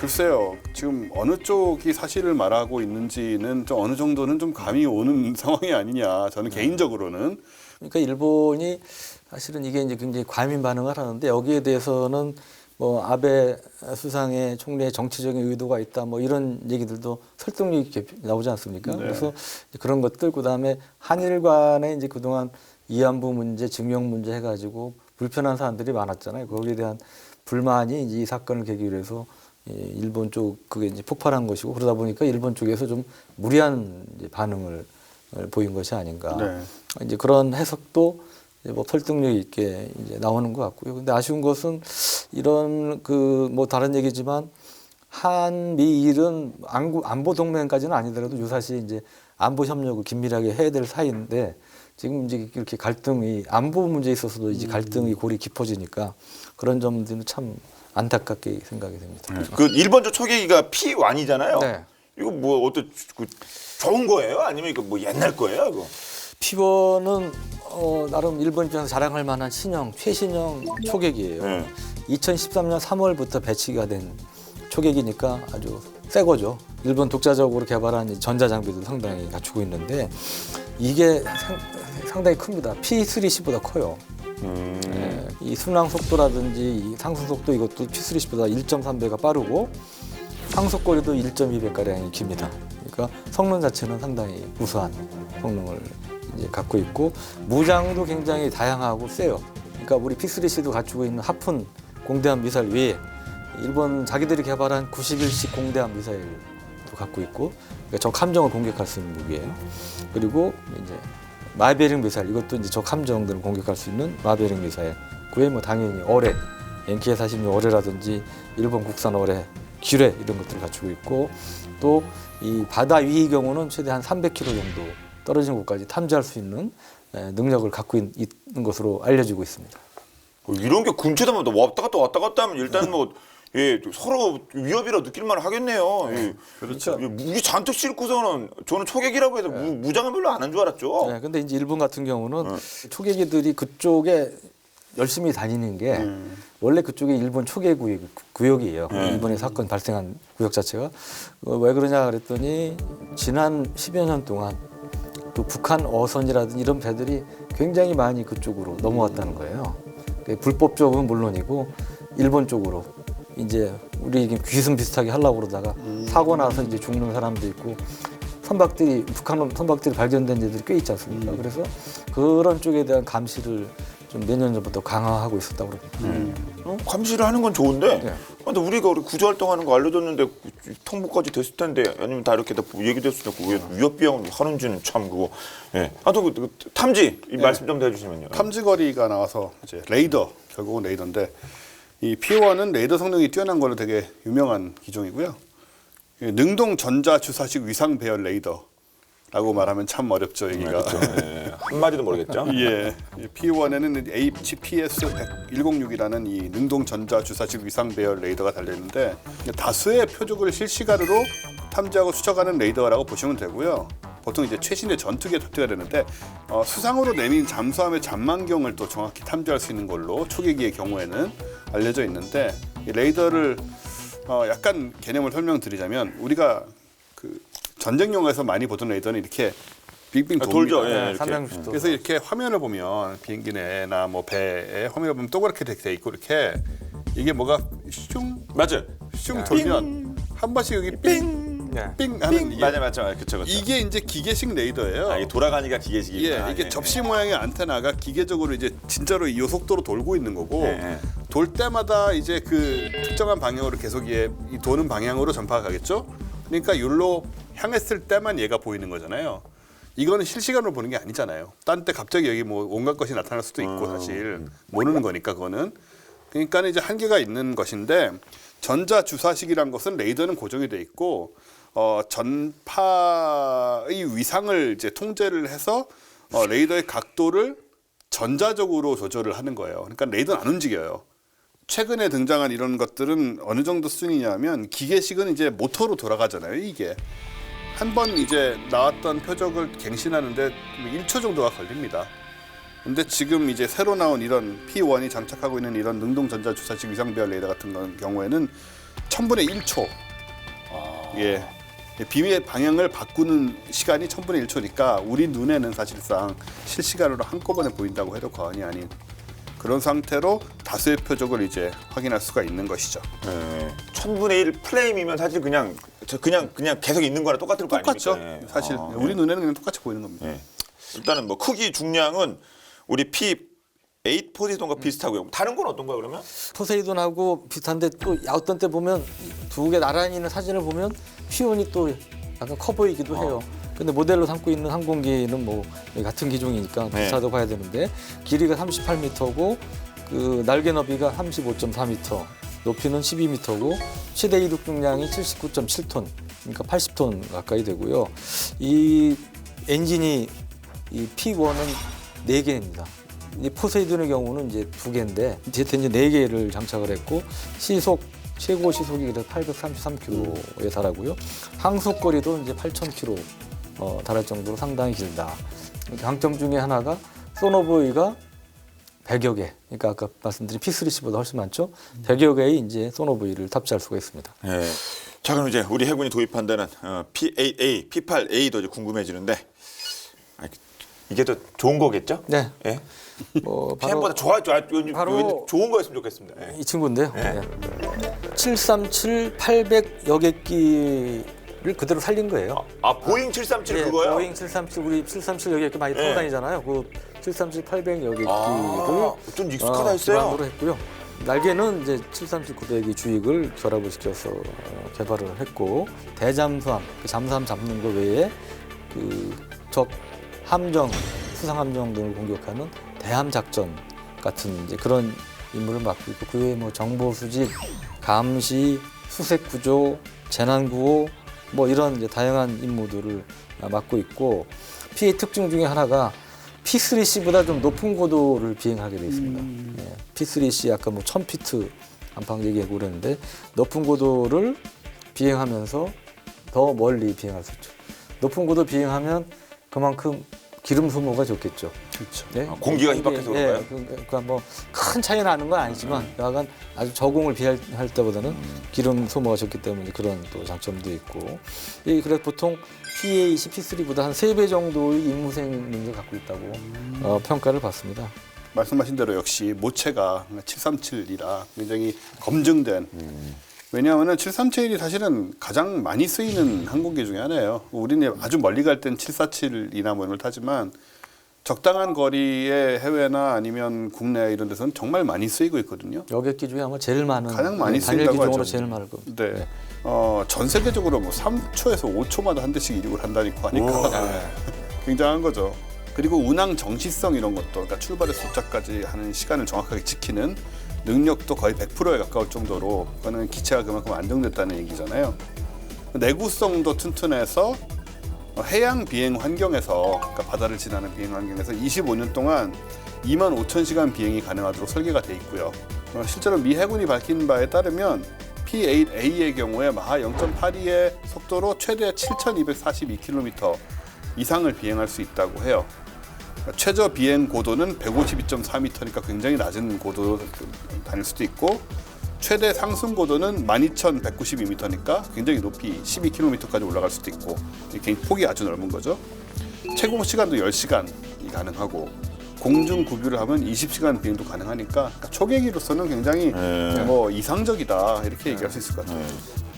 글쎄요. 지금 어느 쪽이 사실을 말하고 있는지는 좀 어느 정도는 좀 감이 오는 상황이 아니냐. 저는 개인적으로는. 그러니까 일본이 사실은 이게 이제 굉장히 과민 반응을 하는데 여기에 대해서는 뭐 아베 수상의 총리의 정치적인 의도가 있다 뭐 이런 얘기들도 설득력 있게 나오지 않습니까? 네. 그래서 그런 것들 그다음에 한일 간에 이제 그동안 위안부 문제, 증용 문제 해가지고 불편한 사람들이 많았잖아요. 거기에 대한 불만이 이제 이 사건을 계기로 해서 일본 쪽 그게 이제 폭발한 것이고 그러다 보니까 일본 쪽에서 좀 무리한 이제 반응을 보인 것이 아닌가. 네. 이제 그런 해석도 이제 뭐 설득력 있게 이제 나오는 것 같고요. 근데 아쉬운 것은 이런 그 뭐 다른 얘기지만 한미일은 안보 동맹까지는 아니더라도 유사시 이제 안보 협력을 긴밀하게 해야 될 사이인데 지금 이제 이렇게 갈등이 안보 문제에 있어서도 이제 갈등이 골이 깊어지니까 그런 점들은 참 안타깝게 생각이 됩니다. 그 일본조 초계기가 P1이잖아요. 네. 이거 뭐 어떤 그 좋은 거예요? 아니면 이거 뭐 옛날 거예요? 이거? P1은 나름 일본 입장에서 자랑할 만한 최신형 초계기예요. 네. 2013년 3월부터 배치가 된 초계기니까 아주 새 거죠. 일본 독자적으로 개발한 이 전자장비도 상당히 갖추고 있는데 이게 상당히 큽니다. P3C보다 커요. 예, 이 순항 속도라든지 이 상승 속도 이것도 P3C보다 1.3배가 빠르고 항속거리도 1.2배가량이 깁니다. 그러니까 성능 자체는 상당히 우수한 성능을 이제 갖고 있고 무장도 굉장히 다양하고 세요. 그러니까 우리 P3C도 갖추고 있는 하푼 공대함 미사일 외에 일본 자기들이 개발한 91식 공대함 미사일도 갖고 있고 그러니까 적 함정을 공격할 수 있는 무기예요. 그리고 이제 마베링 미사일 이것도 이제 적 함정들을 공격할 수 있는 마베링 미사일. 그외에 뭐 당연히 어뢰, NK-46 어뢰라든지 일본 국산 어뢰, 기뢰 이런 것들을 갖추고 있고 또 이 바다 위의 경우는 최대 한 300km 정도 떨어진 곳까지 탐지할 수 있는 능력을 갖고 있는 것으로 알려지고 있습니다. 이런 게 근처에다 왔다 갔다 하면 일단 뭐 예, 서로 위협이라 느낄만 하겠네요. 예. 그렇죠. 예, 무기 잔뜩 싣고서는 저는 초계기라고 해서 무장을 별로 안 한 줄 알았죠. 네, 근데 이제 일본 같은 경우는 초계기들이 그쪽에 열심히 다니는 게 원래 그쪽에 일본 초계 구역이에요. 이번에 사건 발생한 구역 자체가 왜 그러냐 그랬더니 지난 10여 년 동안 또 북한 어선이라든지 이런 배들이 굉장히 많이 그쪽으로 넘어왔다는 거예요. 불법적은 물론이고 일본 쪽으로 이제 우리 귀순 비슷하게 하려고 그러다가 사고 나서 이제 죽는 사람도 있고 선박들이 북한 선박들이 발견된 데들이 꽤 있지 않습니까? 그래서 그런 쪽에 대한 감시를 좀 몇 년 전부터 강화하고 있었다고 그럽니다. 감시를 하는 건 좋은데 네. 근데 우리가 우리 구조 활동하는 거 알려줬는데 통보까지 됐을 텐데 아니면 다 이렇게 다 얘기됐을 텐데 왜 위협 비용을 하는지는 참 그거 예. 아무튼 그 탐지 이 말씀 좀 해주시면요. 탐지거리가 나와서 이제 레이더 결국은 레이더인데 이 P1은 레이더 성능이 뛰어난 걸로 되게 유명한 기종이고요. 능동 전자 주사식 위상 배열 레이더라고 말하면 참 어렵죠 얘기가. 예. 한마디도 모르겠죠. 예, P1에는 HPS-106이라는 이 능동 전자 주사식 위상 배열 레이더가 달려 있는데 다수의 표적을 실시간으로 탐지하고 추적하는 레이더라고 보시면 되고요. 보통 이제 최신의 전투기에 탑재가 되는데 수상으로 내민 잠수함의 잔망경을 또 정확히 탐지할 수 있는 걸로 초계기의 경우에는 알려져 있는데 이 레이더를 약간 개념을 설명드리자면 우리가 그 전쟁 영화에서 많이 보던 레이더는 이렇게 빙빙 돕니다. 돌죠. 예, 이렇게. 삼양주도. 그래서 이렇게 화면을 보면 비행기 내나 뭐 배에 화면을 보면 동그랗게 돼 있고 이렇게 이게 뭐가 슝 맞아요. 슝 돌면 한 번씩 여기 삥 하는 이게 맞아. 그쵸. 이게 이제 기계식 레이더예요. 아, 이게 돌아가니까 기계식이구나. 예, 이게 접시 모양의 안테나가 기계적으로 이제 진짜로 이 속도로 돌고 있는 거고 예. 돌 때마다 이제 그 특정한 방향으로 계속 이 도는 방향으로 전파가 가겠죠. 그러니까 여기로 향했을 때만 얘가 보이는 거잖아요. 이거는 실시간으로 보는 게 아니잖아요. 딴 때 갑자기 여기 뭐 온갖 것이 나타날 수도 있고 사실 모르는 거니까 그거는. 그러니까 이제 한계가 있는 것인데 전자 주사식이란 것은 레이더는 고정이 돼 있고 전파의 위상을 이제 통제를 해서 레이더의 각도를 전자적으로 조절을 하는 거예요. 그러니까 레이더는 안 움직여요. 최근에 등장한 이런 것들은 어느 정도 수준이냐면 기계식은 이제 모터로 돌아가잖아요. 이게 한 번 이제 나왔던 표적을 갱신하는데 1초 정도가 걸립니다. 근데 지금 이제 새로 나온 이런 P1이 장착하고 있는 이런 능동 전자 주사식 위상 배열 레이더 같은 경우에는 1000분의 1초. 예. 비의 방향을 바꾸는 시간이 1000분의 1초니까 우리 눈에는 사실상 실시간으로 한꺼번에 보인다고 해도 과언이 아닌 그런 상태로 다수의 표적을 이제 확인할 수가 있는 것이죠. 1000분의 1 플레임이면 사실 그냥 계속 있는 거랑 똑같을 거 똑같죠. 아닙니까? 예. 사실 우리 눈에는 그냥 똑같이 보이는 겁니다. 예. 일단은 뭐 크기 중량은 우리 P8 포세이돈과 비슷하고요. 다른 건 어떤가요 그러면? 포세이돈하고 비슷한데 또 어떤 때 보면 두 개 나란히 있는 사진을 보면 P1이 또 약간 커 보이기도 해요. 근데 모델로 삼고 있는 항공기는 뭐 같은 기종이니까 비슷하다고 봐야 되는데 길이가 38m고 그 날개 너비가 35.4m, 높이는 12m고 최대 이륙 중량이 79.7톤, 그러니까 80톤 가까이 되고요. 이 엔진이 이 P1은 4개입니다. 이 포세이돈의 경우는 이제 2개인데 제트 엔진 4개를 장착을 했고 최고 시속이 그래서 833km에 달하고요. 항속거리도 이제 8,000km 달할 정도로 상당히 길다. 강점 중에 하나가 소노부이가 100여 개, 그러니까 아까 말씀드린 P3C보다 훨씬 많죠. 100여 개의 이제 소노부이를 탑재할 수가 있습니다. 예. 자 그럼 이제 우리 해군이 도입한다는 P8A, P8A도 이제 궁금해지는데 이게 더 좋은 거겠죠? 네. 예. 뭐 PM보다 바로 좋은 거였으면 좋겠습니다. 예. 이 친구인데요. 737 800여 개기를 그대로 살린 거예요. 보잉 737 예, 그거요? 보잉 737 우리 737 여기 이렇게 많이 타고 예. 다니잖아요. 그 737 800 여기를 좀 익숙하다 했어요. 기반으로 했고요. 날개는 이제 737 900이 주익을 결합을 시켜서 개발을 했고 대잠수함, 그 잠수함 잡는 거 외에 그 적 함정, 수상 함정 등을 공격하는 대함 작전 같은 이제 그런 임무를 맡고 있고 그 외에 뭐 정보 수집, 감시, 수색 구조, 재난 구호 뭐 이런 이제 다양한 임무들을 맡고 있고 P의 특징 중에 하나가 P3C보다 좀 높은 고도를 비행하게 되어 있습니다. 예, P3C 아까 뭐 1000피트 안팎 얘기하고 그랬는데 높은 고도를 비행하면서 더 멀리 비행할 수 있죠. 높은 고도 비행하면 그만큼 기름 소모가 적겠죠. 그렇죠. 네? 공기가 희박해서 그런가요? 그러니까 뭐 큰 차이 나는 건 아니지만 약간 아주 저공을 비할 때보다는 기름 소모가 적기 때문에 그런 또 장점도 있고. 그래서 보통 PA-20, P3보다 한 3배 정도의 임무생 능력을 갖고 있다고 평가를 받습니다. 말씀하신 대로 역시 모체가 737이라 굉장히 검증된 왜냐하면 737이 사실은 가장 많이 쓰이는 항공기 중에 하나예요. 우리는 아주 멀리 갈 땐 747이나 뭐 이런 걸 타지만 적당한 거리의 해외나 아니면 국내 이런 데서는 정말 많이 쓰이고 있거든요. 여객기 중에 아마 제일 많은 가장 많이 단일 쓰인다고 기종으로 하죠. 제일 많을 겁니다. 네. 전 세계적으로 뭐 3초에서 5초마다 한 대씩 이륙을 한다니까 하니까 굉장한 거죠. 그리고 운항 정시성 이런 것도 그러니까 출발에서 도착까지 하는 시간을 정확하게 지키는 능력도 거의 100%에 가까울 정도로 그거는 기체가 그만큼 안정됐다는 얘기잖아요. 내구성도 튼튼해서 해양 비행 환경에서 그러니까 바다를 지나는 비행 환경에서 25년 동안 25,000시간 비행이 가능하도록 설계가 돼 있고요. 실제로 미 해군이 밝힌 바에 따르면 P8A의 경우에 마하 0.82의 속도로 최대 7,242km 이상을 비행할 수 있다고 해요. 최저 비행 고도는 152.4m니까 굉장히 낮은 고도로 다닐 수도 있고 최대 상승 고도는 12,192m니까 굉장히 높이 12km까지 올라갈 수도 있고 이렇게 폭이 아주 넓은 거죠. 채공 시간도 10시간이 가능하고 공중 구비를 하면 20시간 비행도 가능하니까 그러니까 초계기로서는 굉장히 뭐 이상적이다 이렇게 얘기할 수 있을 것 같아요.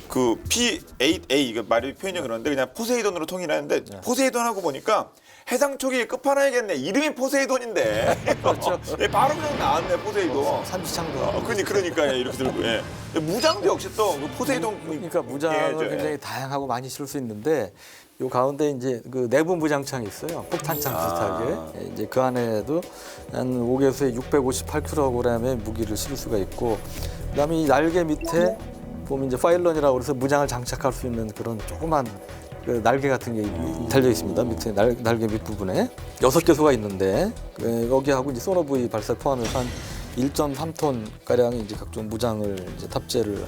그 P8A 이거 말이 표현이 그런데 그냥 포세이돈으로 통일하는데 포세이돈하고 보니까 해상 초기 끝판왕이겠네. 이름이 포세이돈인데. 그렇죠. 예, 바로 그냥 나왔네 포세이돈. 삼지창도. 그러니까 이렇게 들고. 예. 무장도 역시 또 그 포세이돈. 그러니까 무장을 굉장히 다양하고 많이 쓸 수 있는데 요 가운데 이제 그 내부 무장창이 있어요. 폭탄창 비슷하게. 이제 그 안에도 한 5개수에 658kg의 무기를 실을 수가 있고 그다음에 이 날개 밑에 보면 이제 파일런이라고 그래서 무장을 장착할 수 있는 그런 조그만 그 날개 같은 게 달려 있습니다. 밑에 날개 밑부분에 6개소가 있는데 여기하고 이제 소노부이 발사 포함해서 한 1.3톤 가량의 이제 각종 무장을 이제 탑재를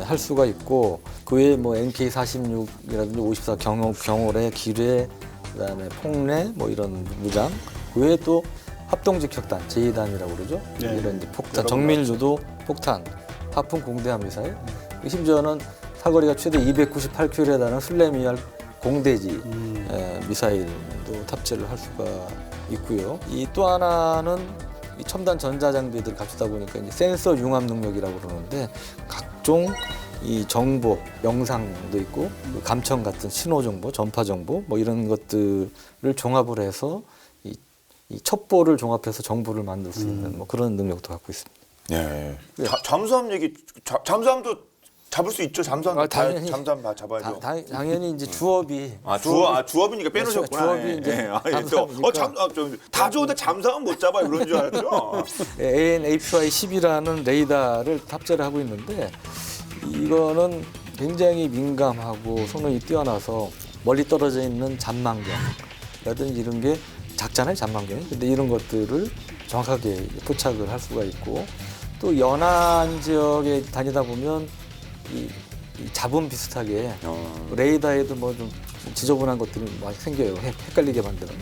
할 수가 있고 그 외에 뭐 NK46이라든지 54 경호래, 기뢰, 그다음에 폭래 뭐 이런 무장, 그 외에 또 합동직격단 제2단이라고 그러죠. 네. 이런 이제 폭탄, 정밀유도 폭탄, 하풍 공대함 미사일, 심지어는 사거리가 최대 298km에 달하는 슬래미알 공대지 미사일도 탑재를 할 수가 있고요. 이 또 하나는 이 첨단 전자장비들 갖추다 보니까 이제 센서 융합 능력이라고 그러는데 각종 이 정보, 영상도 있고 그 감청 같은 신호 정보, 전파 정보 뭐 이런 것들을 종합을 해서 이 첩보를 종합해서 정보를 만들 수 있는 뭐 그런 능력도 갖고 있습니다. 예. 잠수함 얘기, 잠수함도 잡을 수 있죠. 잠수함 당연히. 잠수함 잡아야죠. 당연히 이제 주업이 주업이니까 빼놓으셨구나. 주업이 이제 잠수함이니까. 다 좋은데 잠수함은 못 잡아 그런 줄 알았죠. AN/APY-10이라는 레이더를 탑재를 하고 있는데 이거는 굉장히 민감하고 성능이 뛰어나서 멀리 떨어져 있는 잠망경이라든지 이런 게 작잖아요, 잠망경이. 근데 이런 것들을 정확하게 포착을 할 수가 있고 또 연안 지역에 다니다 보면 이 자본 비슷하게 레이더에도 뭐 좀 지저분한 것들이 많이 생겨요. 헷갈리게 만드는.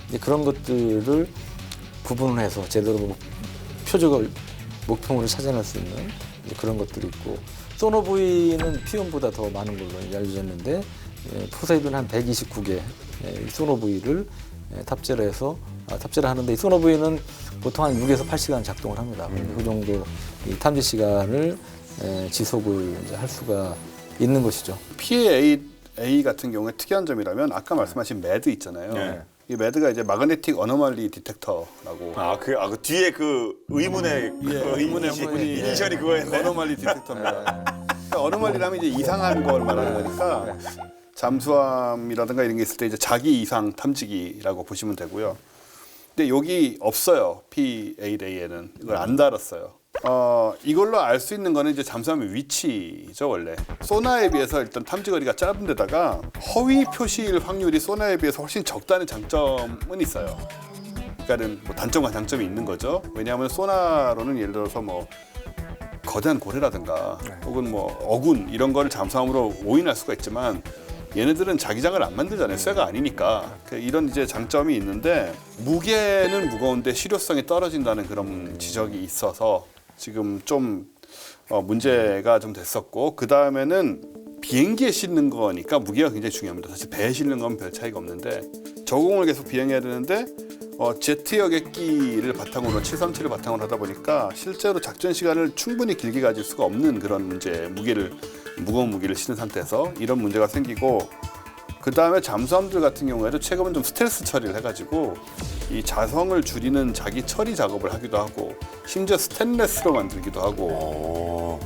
이제 그런 것들을 구분을 해서 제대로 표적을 목표물을 찾아낼 수 있는 이제 그런 것들이 있고 소노부이는 피온보다 더 많은 걸로 알려졌는데 포세이돈 한 129개 소노부이를 탑재를 해서 탑재를 하는데 이 소노부이는 보통 한 6에서 8시간 작동을 합니다. 그 정도 이 탐지 시간을 지속을 이제 할 수가 있는 것이죠. PAA 같은 경우에 특이한 점이라면 아까 말씀하신 매드 있잖아요. 네. 이 매드가 이제 마그네틱 어노멀리 디텍터라고. 그 뒤에 그 의문의 의문의 부분이 이니셜이 그거였네. 어노멀리 디텍터입니다. 어노멀리라면 이제 이상한 걸 말하는 거니까 잠수함이라든가 이런 게 있을 때 이제 자기 이상 탐지기라고 보시면 되고요. 근데 여기 없어요. PAA에는 이걸 안 달았어요. 이걸로 알 수 있는 거는 이제 잠수함의 위치죠, 원래. 소나에 비해서 일단 탐지거리가 짧은 데다가 허위 표시일 확률이 소나에 비해서 훨씬 적다는 장점은 있어요. 그러니까는 뭐 단점과 장점이 있는 거죠. 왜냐하면 소나로는 예를 들어서 뭐 거대한 고래라든가 혹은 뭐 어군 이런 거를 잠수함으로 오인할 수가 있지만 얘네들은 자기장을 안 만들잖아요. 쇠가 아니니까. 이런 이제 장점이 있는데 무게는 무거운데 실효성이 떨어진다는 그런 지적이 있어서 지금 좀 문제가 좀 됐었고 그 다음에는 비행기에 싣는 거니까 무게가 굉장히 중요합니다. 사실 배에 싣는 건 별 차이가 없는데 저공을 계속 비행해야 되는데 제트 여객기를 바탕으로 737을 바탕으로 하다 보니까 실제로 작전 시간을 충분히 길게 가질 수가 없는 그런 문제, 무거운 무기를 싣는 상태에서 이런 문제가 생기고 그 다음에 잠수함들 같은 경우에도 최근은 좀 스텔스 처리를 해가지고 이 자성을 줄이는 자기 처리 작업을 하기도 하고 심지어 스테인레스로 만들기도 하고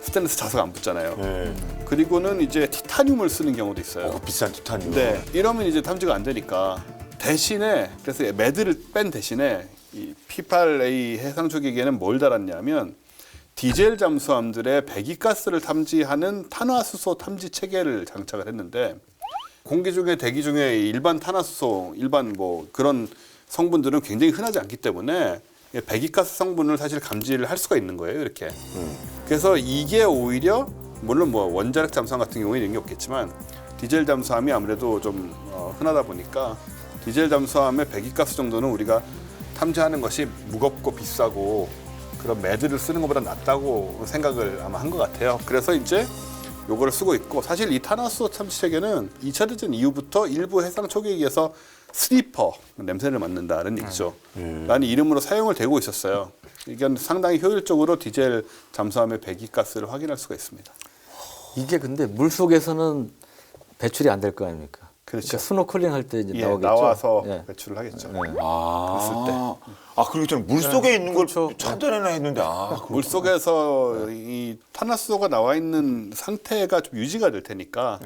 스테인레스 자석 안 붙잖아요. 그리고는 이제 티타늄을 쓰는 경우도 있어요. 비싼 티타늄. 네, 이러면 이제 탐지가 안 되니까 대신에 그래서 매드를 뺀 대신에 이 P8A 해상초계기에는 뭘 달았냐면 디젤 잠수함들의 배기가스를 탐지하는 탄화수소 탐지 체계를 장착을 했는데 공기 중에 대기 중에 일반 탄화수소, 일반 뭐 그런 성분들은 굉장히 흔하지 않기 때문에 배기가스 성분을 사실 감지를 할 수가 있는 거예요, 이렇게. 그래서 이게 오히려 물론 뭐 원자력 잠수함 같은 경우에 이런 게 없겠지만 디젤 잠수함이 아무래도 좀 흔하다 보니까 디젤 잠수함의 배기가스 정도는 우리가 탐지하는 것이 무겁고 비싸고 그런 매드를 쓰는 것보다 낫다고 생각을 아마 한 것 같아요. 그래서 이제 요거를 쓰고 있고 사실 이 탄화수소 탐지 체계는 2차 대전 이후부터 일부 해상 초계기에서 스니퍼, 냄새를 맡는다는 얘기죠. 라는 이름으로 사용을 되고 있었어요. 이건 상당히 효율적으로 디젤 잠수함의 배기가스를 확인할 수가 있습니다. 이게 근데 물 속에서는 배출이 안 될 거 아닙니까? 그렇죠. 그러니까 스노클링 할 때 이제 나오겠죠. 나와서 예. 배출을 하겠죠. 그리고 저는 물 속에 있는 걸 그렇죠. 찾아내나 했는데 물 속에서 이 탄화수소가 나와 있는 상태가 좀 유지가 될 테니까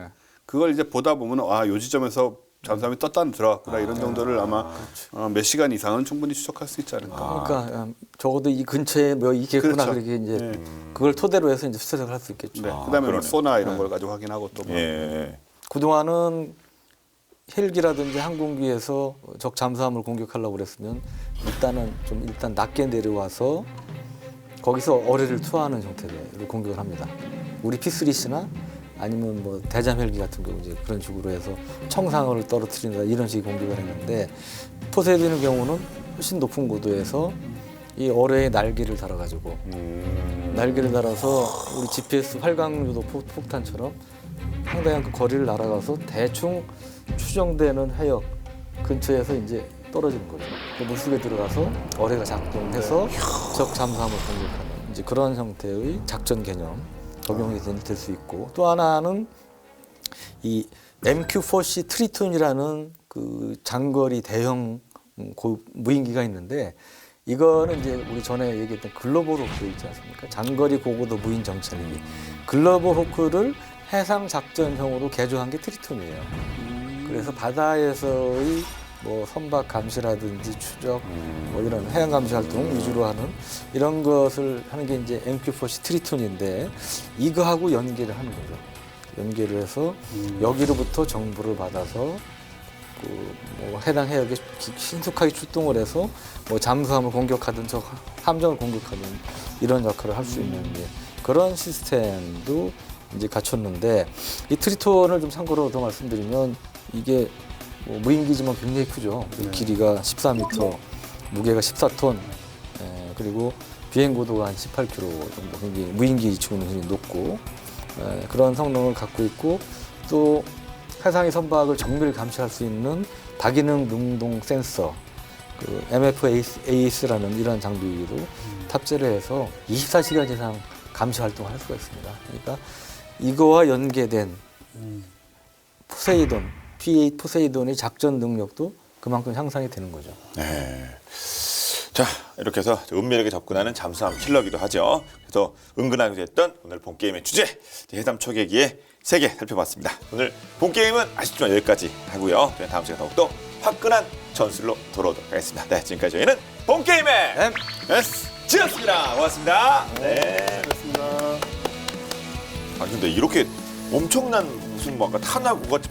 그걸 이제 보다 보면 요 지점에서 잠수함이 떴다 들어갔구나 이런 정도를 아마 몇 시간 이상은 충분히 추적할 수 있지 않을까. 그러니까 적어도 이 근처에 뭐 있겠구나 그렇죠. 그렇게 이제 그걸 토대로 해서 이제 수색을 할 수 있겠죠. 네. 그다음에 뭐 소나 이런 걸 가지고 확인하고 또 뭐. 그동안은 헬기라든지 항공기에서 적 잠수함을 공격하려고 그랬으면 일단 낮게 내려와서 거기서 어뢰를 투하하는 형태로 공격을 합니다. 우리 P3C나 아니면 뭐 대잠 헬기 같은 경우 이제 그런 식으로 해서 청상을 떨어뜨린다 이런 식의 공격을 했는데 포세이돈의 경우는 훨씬 높은 고도에서 이 어뢰에 날개를 달아가지고 날개를 달아서 우리 GPS 활강유도 폭탄처럼 상당한 그 거리를 날아가서 대충 추정되는 해역 근처에서 이제 떨어지는 거죠. 그 물속에 들어가서 어뢰가 작동해서 적 잠수함을 공격하는 이제 그런 형태의 작전 개념 적용이 될 수 있고 또 하나는 이 MQ-4C 트리톤이라는 그 장거리 대형 무인기가 있는데 이거는 이제 우리 전에 얘기했던 글로벌 호크 있지 않습니까? 장거리 고고도 무인 정찰기. 글로벌 호크를 해상 작전형으로 개조한 게 트리톤이에요. 그래서 바다에서의 뭐 선박 감시라든지 추적, 뭐 이런 해양 감시 활동 위주로 하는 이런 것을 하는 게 이제 MQ-4C 트리톤인데 이거하고 연계를 하는 거죠. 연계를 해서 여기로부터 정보를 받아서 뭐 해당 해역에 신속하게 출동을 해서 뭐 잠수함을 공격하든 저 함정을 공격하든 이런 역할을 할 수 있는 그런 시스템도 이제 갖췄는데 이 트리톤을 좀 참고로 더 말씀드리면 이게 뭐 무인기지만 굉장히 크죠. 길이가 14m, 무게가 14톤, 그리고 비행 고도가 한 18km 정도 굉장히 무인기 치고는 굉장히 높고 그런 성능을 갖고 있고 또 해상의 선박을 정밀 감시할 수 있는 다기능 능동 센서, 그 MF-AS라는 이런 장비로 탑재를 해서 24시간 이상 감시 활동을 할 수가 있습니다. 그러니까 이거와 연계된 포세이돈, P8 포세이돈의 작전 능력도 그만큼 향상이 되는 거죠. 네. 자, 이렇게 해서 은밀하게 접근하는 잠수함 킬러기도 하죠. 그래서 은근하게 됐던 오늘 본 게임의 주제 해삼 초계기의 세계 살펴봤습니다. 오늘 본 게임은 아쉽지만 여기까지 하고요. 저희는 다음 시간에 더욱더 화끈한 전술로 돌아오도록 하겠습니다. 네, 지금까지 저희는 본 게임의 MSG였습니다. 고맙습니다. 네. 그렇습니다. 아 근데 이렇게 엄청난 무슨 뭔가 탄하고 같이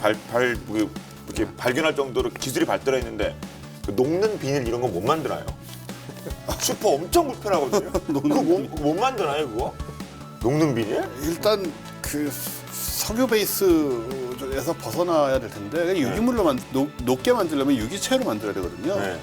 이렇게 발견할 정도로 기술이 발달해 있는데 그 녹는 비닐 이런 거 못 만드나요? 슈퍼 엄청 불편하거든요. 그거 못 만드나요 그거? 녹는 비닐? 일단 그 석유 베이스에서 벗어나야 될 텐데 유기물로 높게 만들려면 유기체로 만들어야 되거든요. 네.